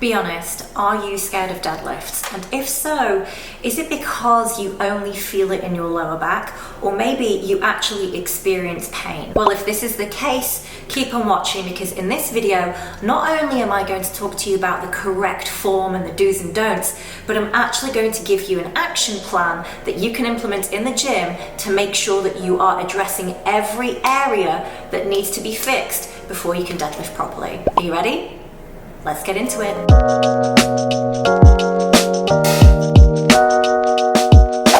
Be honest, are you scared of deadlifts? And if so, is it because you only feel it in your lower back, or maybe you actually experience pain? Well, if this is the case, keep on watching, because in this video, not only am I going to talk to you about the correct form and the do's and don'ts, but I'm actually going to give you an action plan that you can implement in the gym to make sure that you are addressing every area that needs to be fixed before you can deadlift properly. Are you ready? Let's get into it.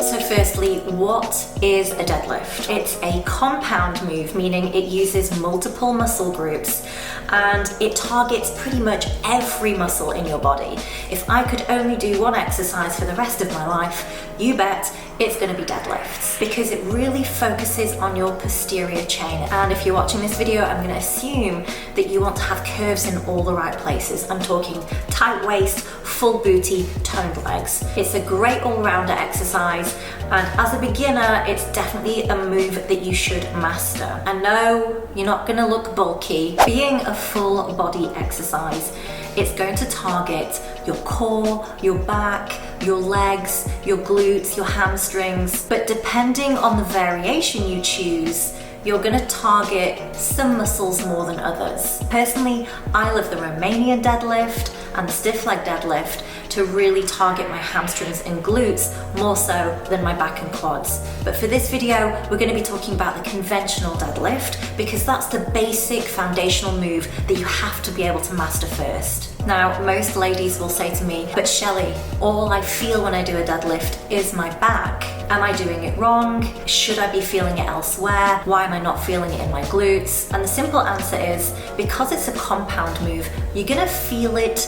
So firstly, what is a deadlift? It's a compound move, meaning it uses multiple muscle groups and it targets pretty much every muscle in your body. If I could only do one exercise for the rest of my life, you bet it's going to be deadlifts, because it really focuses on your posterior chain. And if you're watching this video, I'm going to assume that you want to have curves in all the right places. I'm talking tight waist, full booty, toned legs. It's a great all-rounder exercise, and as a beginner, it's definitely a move that you should master. And no, you're not going to look bulky. Being a full body exercise, it's going to target your core, your back, your legs, your glutes, your hamstrings. But depending on the variation you choose, you're going to target some muscles more than others. Personally, I love the Romanian deadlift and the stiff leg deadlift to really target my hamstrings and glutes more so than my back and quads. But for this video, we're going to be talking about the conventional deadlift, because that's the basic foundational move that you have to be able to master first. Now, most ladies will say to me, but Shelley, all I feel when I do a deadlift is my back. Am I doing it wrong? Should I be feeling it elsewhere? Why am I not feeling it in my glutes? And the simple answer is, because it's a compound move, you're gonna feel it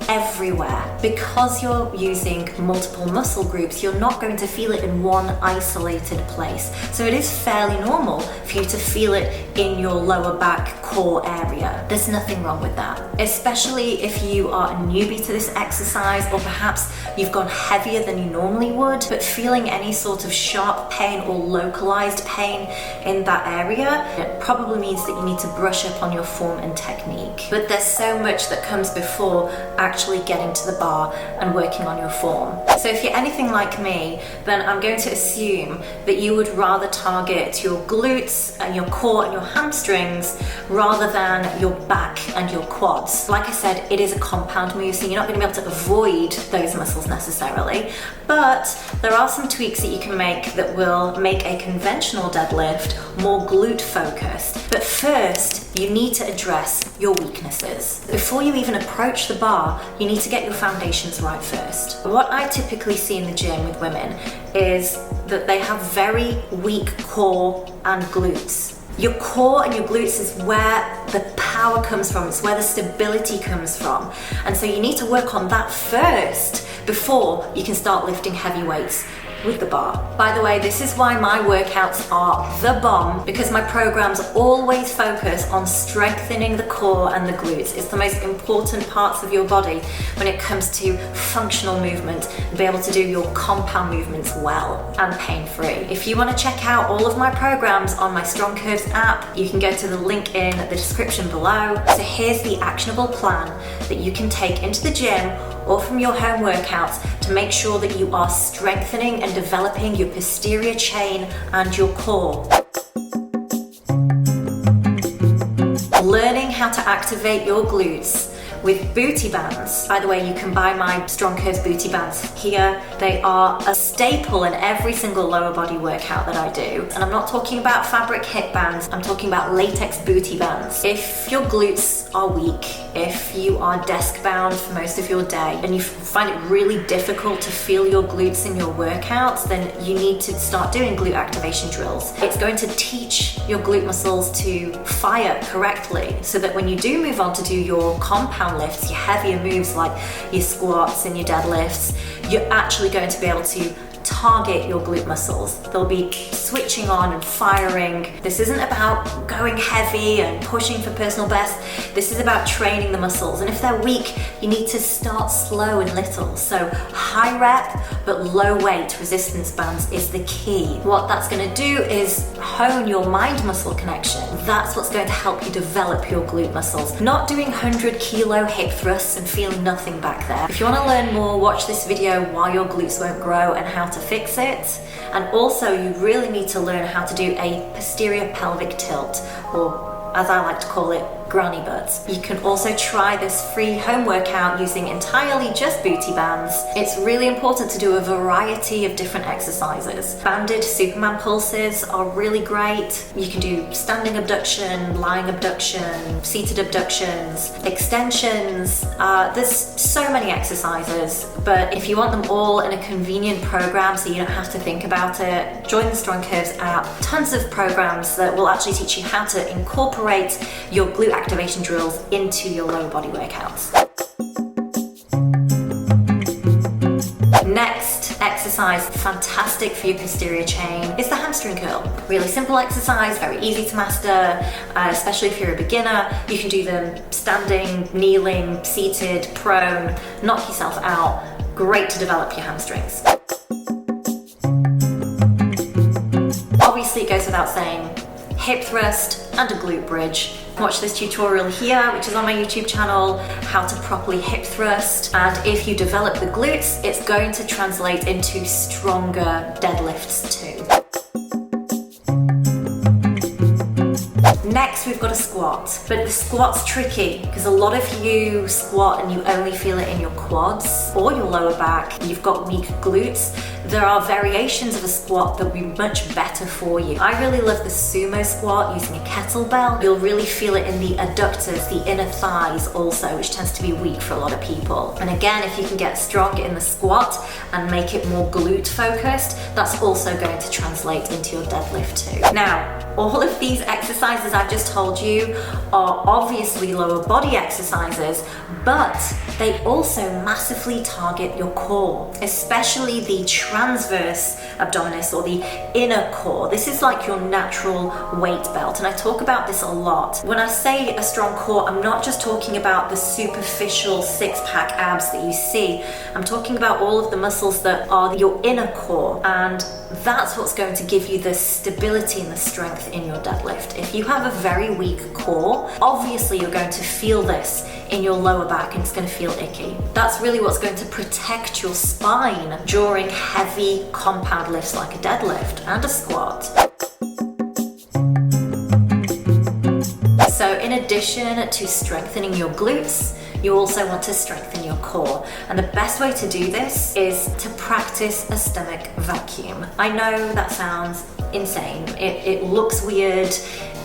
everywhere. Because you're using multiple muscle groups, you're not going to feel it in one isolated place. So it is fairly normal for you to feel it in your lower back core area. There's nothing wrong with that, especially if you are a newbie to this exercise, or perhaps you've gone heavier than you normally would, but feeling any sort of sharp pain or localized pain in that area, it probably means that you need to brush up on your form and technique. But there's so much that comes before actually getting to the bar and working on your form. So if you're anything like me, then I'm going to assume that you would rather target your glutes and your core and your hamstrings rather than your back and your quads. Like I said, it is a compound move, so you're not going to be able to avoid those muscles necessarily, but there are some tweaks that you can make that will make a conventional deadlift more glute focused. But first, you need to address your weaknesses. Before you even approach the bar, you need to get your foundations right first. What I typically see in the gym with women is that they have very weak core and glutes. Your core and your glutes is where the power comes from, it's where the stability comes from. And so you need to work on that first before you can start lifting heavy weights with the bar. By the way, this is why my workouts are the bomb, because my programs always focus on strengthening the core and the glutes. It's the most important parts of your body when it comes to functional movement, and be able to do your compound movements well and pain-free. If you want to check out all of my programs on my Strong Curves app, you can go to the link in the description below. So here's the actionable plan that you can take into the gym or from your home workouts to make sure that you are strengthening and developing your posterior chain and your core. Learning how to activate your glutes with booty bands. By the way, you can buy my Strong Curves booty bands here. They are a staple in every single lower body workout that I do. And I'm not talking about fabric hip bands, I'm talking about latex booty bands. If your glutes are weak, if you are desk bound for most of your day and you find it really difficult to feel your glutes in your workouts, then you need to start doing glute activation drills. It's going to teach your glute muscles to fire correctly, so that when you do move on to do your compound lifts, your heavier moves like your squats and your deadlifts, you're actually going to be able to target your glute muscles. They'll be switching on and firing. This isn't about going heavy and pushing for personal best. This is about training the muscles. And if they're weak, you need to start slow and little. So high rep, but low weight resistance bands is the key. What that's gonna do is hone your mind muscle connection. That's what's going to help you develop your glute muscles. Not doing 100 kilo hip thrusts and feeling nothing back there. If you wanna learn more, watch this video why your glutes won't grow and how to fix it. And also you really need to learn how to do a posterior pelvic tilt, or as I like to call it, granny butts. You can also try this free home workout using entirely just booty bands. It's really important to do a variety of different exercises. Banded Superman pulses are really great. You can do standing abduction, lying abduction, seated abductions, extensions. There's so many exercises, but if you want them all in a convenient program so you don't have to think about it, join the Strong Curves app. Tons of programs that will actually teach you how to incorporate your glute activation drills into your lower body workouts. Next exercise, fantastic for your posterior chain, is the hamstring curl. Really simple exercise, very easy to master, especially if you're a beginner. You can do them standing, kneeling, seated, prone, knock yourself out. Great to develop your hamstrings. Obviously, it goes without saying, hip thrust and a glute bridge. Watch this tutorial here, which is on my YouTube channel, how to properly hip thrust. And if you develop the glutes, it's going to translate into stronger deadlifts too. Next, we've got a squat, but the squat's tricky because a lot of you squat and you only feel it in your quads or your lower back. You've got weak glutes. There are variations of a squat that will be much better for you. I really love the sumo squat using a kettlebell. You'll really feel it in the adductors, the inner thighs also, which tends to be weak for a lot of people. And again, if you can get strong in the squat and make it more glute focused, that's also going to translate into your deadlift too. Now, all of these exercises I've just told you are obviously lower body exercises, but they also massively target your core, especially the transverse abdominis or the inner core. This is like your natural weight belt, and I talk about this a lot. When I say a strong core, I'm not just talking about the superficial six-pack abs that you see. I'm talking about all of the muscles that are your inner core, and that's what's going to give you the stability and the strength in your deadlift. If you have a very weak core, obviously you're going to feel this in your lower back and it's going to feel icky. That's really what's going to protect your spine during heavy compound lifts like a deadlift and a squat. So in addition to strengthening your glutes, you also want to strengthen your core. And the best way to do this is to practice a stomach vacuum. I know that sounds insane. It looks weird.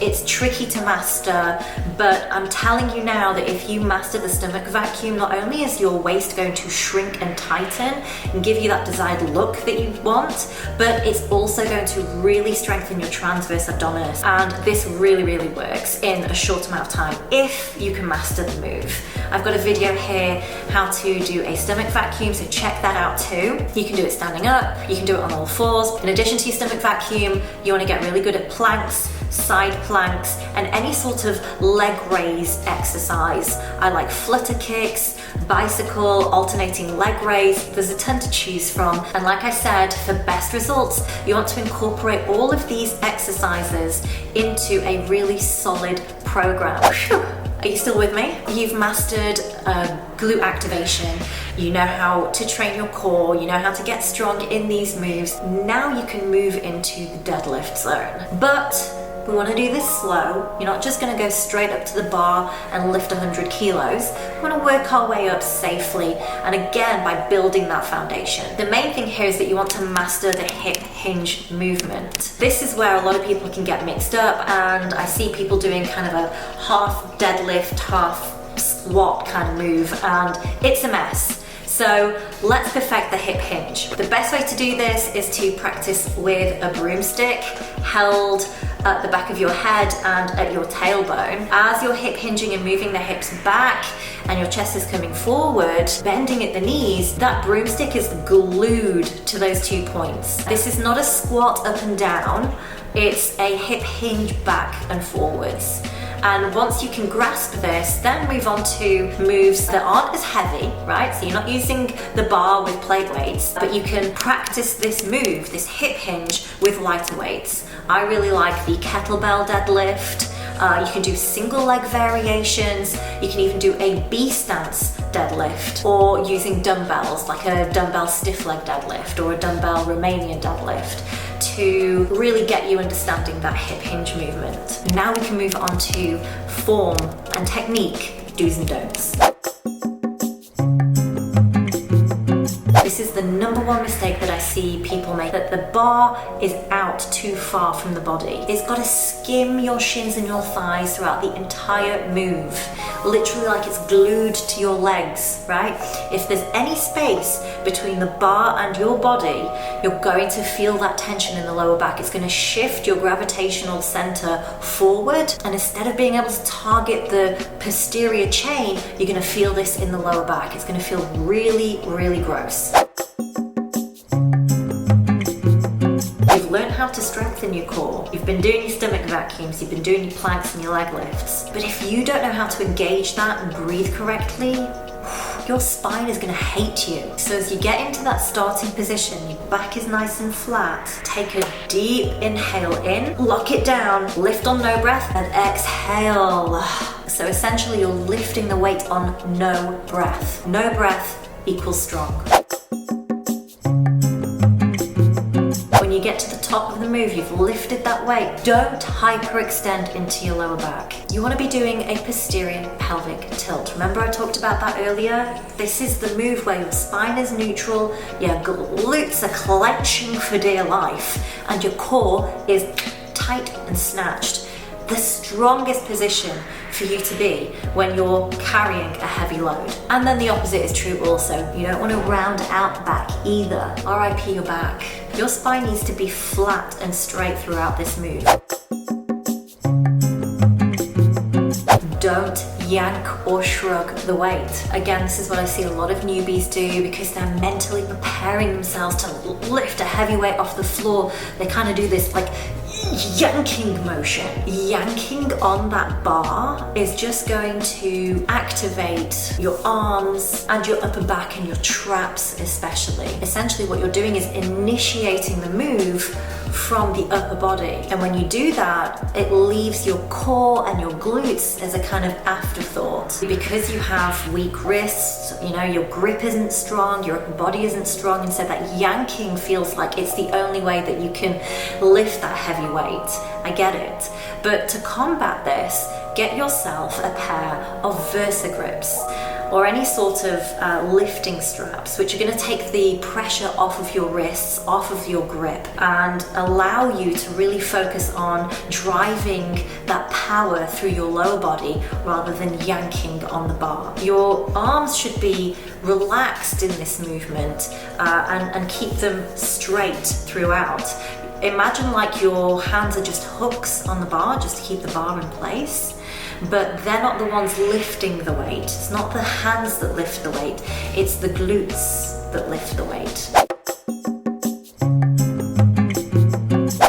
It's tricky to master, but I'm telling you now that if you master the stomach vacuum, not only is your waist going to shrink and tighten and give you that desired look that you want, but it's also going to really strengthen your transverse abdominis. And this really, really works in a short amount of time if you can master the move. I've got a video here how to do a stomach vacuum, so check that out too. You can do it standing up, you can do it on all fours. In addition to your stomach vacuum, you want to get really good at planks, side planks, and any sort of leg raise exercise. I like flutter kicks, bicycle, alternating leg raise. There's a ton to choose from. And like I said, for best results, you want to incorporate all of these exercises into a really solid program. Whew. Are you still with me? You've mastered glute activation. You know how to train your core. You know how to get strong in these moves. Now you can move into the deadlift zone. But we want to do this slow. You're not just going to go straight up to the bar and lift 100 kilos. We want to work our way up safely, and again by building that foundation. The main thing here is that you want to master the hip hinge movement. This is where a lot of people can get mixed up, and I see people doing kind of a half deadlift, half squat kind of move, and it's a mess. So let's perfect the hip hinge. The best way to do this is to practice with a broomstick held at the back of your head and at your tailbone. As you're hip hinging and moving the hips back and your chest is coming forward, bending at the knees, that broomstick is glued to those 2 points. This is not a squat up and down, it's a hip hinge back and forwards. And once you can grasp this, then move on to moves that aren't as heavy, right? So you're not using the bar with plate weights, but you can practice this move, this hip hinge, with lighter weights. I really like the kettlebell deadlift. You can do single leg variations. You can even do a B stance deadlift, or using dumbbells, like a dumbbell stiff leg deadlift or a dumbbell Romanian deadlift, to really get you understanding that hip hinge movement. Now we can move on to form and technique, do's and don'ts. This is the number one mistake that I see people make, that the bar is out too far from the body. It's got to skim your shins and your thighs throughout the entire move, literally like it's glued to your legs, right? If there's any space between the bar and your body, you're going to feel that tension in the lower back. It's going to shift your gravitational center forward, and instead of being able to target the posterior chain, you're going to feel this in the lower back. It's going to feel really, really gross. You've learned how to strengthen your core. You've been doing your stomach vacuums, you've been doing your planks and your leg lifts. But if you don't know how to engage that and breathe correctly, your spine is going to hate you. So as you get into that starting position, your back is nice and flat. Take a deep inhale in, lock it down, lift on no breath, and exhale. So essentially you're lifting the weight on no breath. No breath equals strong. When you get to the top of the move, you've lifted that weight. Don't hyperextend into your lower back. You want to be doing a posterior pelvic tilt. Remember I talked about that earlier? This is the move where your spine is neutral, your glutes are clenching for dear life, and your core is tight and snatched. The strongest position for you to be when you're carrying a heavy load. And then the opposite is true also. You don't want to round out the back either. RIP your back. Your spine needs to be flat and straight throughout this move. Don't yank or shrug the weight. Again, this is what I see a lot of newbies do because they're mentally preparing themselves to lift a heavy weight off the floor. They kind of do this like yanking motion. Yanking on that bar is just going to activate your arms and your upper back and your traps especially. Essentially what you're doing is initiating the move from the upper body, and when you do that, it leaves your core and your glutes as a kind of afterthought. Because you have weak wrists, your grip isn't strong, your upper body isn't strong, and so that yanking feels like it's the only way that you can lift that heavy weight. I get it. But to combat this, get yourself a pair of Versagrips or any sort of lifting straps, which are going to take the pressure off of your wrists, off of your grip, and allow you to really focus on driving that power through your lower body rather than yanking on the bar. Your arms should be relaxed in this movement and keep them straight throughout. Imagine like your hands are just hooks on the bar just to keep the bar in place. But they're not the ones lifting the weight. It's not the hands that lift the weight, it's the glutes that lift the weight.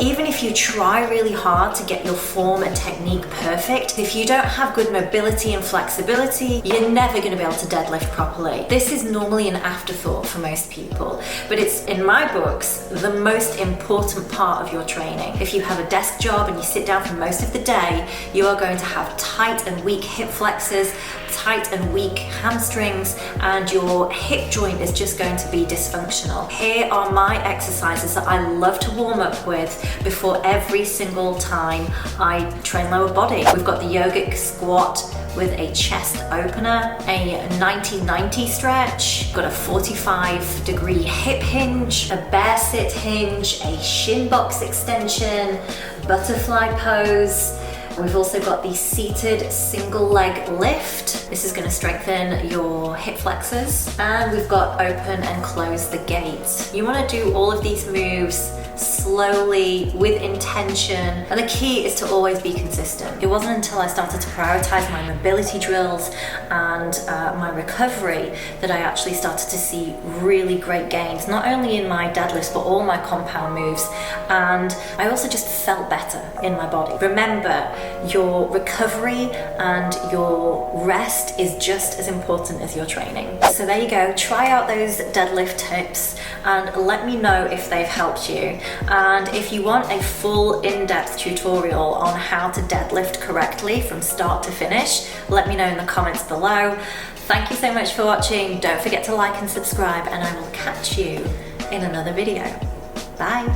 Even if you try really hard to get your form and technique perfect, if you don't have good mobility and flexibility, you're never going to be able to deadlift properly. This is normally an afterthought for most people, but it's, in my books, the most important part of your training. If you have a desk job and you sit down for most of the day, you are going to have tight and weak hip flexors, tight and weak hamstrings, and your hip joint is just going to be dysfunctional. Here are my exercises that I love to warm up with before every single time I train lower body. We've got the yogic squat with a chest opener, a 90-90 stretch, got a 45-degree hip hinge, a bear sit hinge, a shin box extension, butterfly pose, We've also got the seated single leg lift. This is going to strengthen your hip flexors. And we've got open and close the gate. You want to do all of these moves slowly, with intention, and the key is to always be consistent. It wasn't until I started to prioritize my mobility drills and my recovery that I actually started to see really great gains, not only in my deadlifts but all my compound moves, and I also just felt better in my body. Remember, your recovery and your rest is just as important as your training. So there you go, try out those deadlift tips and let me know if they've helped you. And if you want a full in-depth tutorial on how to deadlift correctly from start to finish, let me know in the comments below. Thank you so much for watching. Don't forget to like and subscribe, and I will catch you in another video. Bye.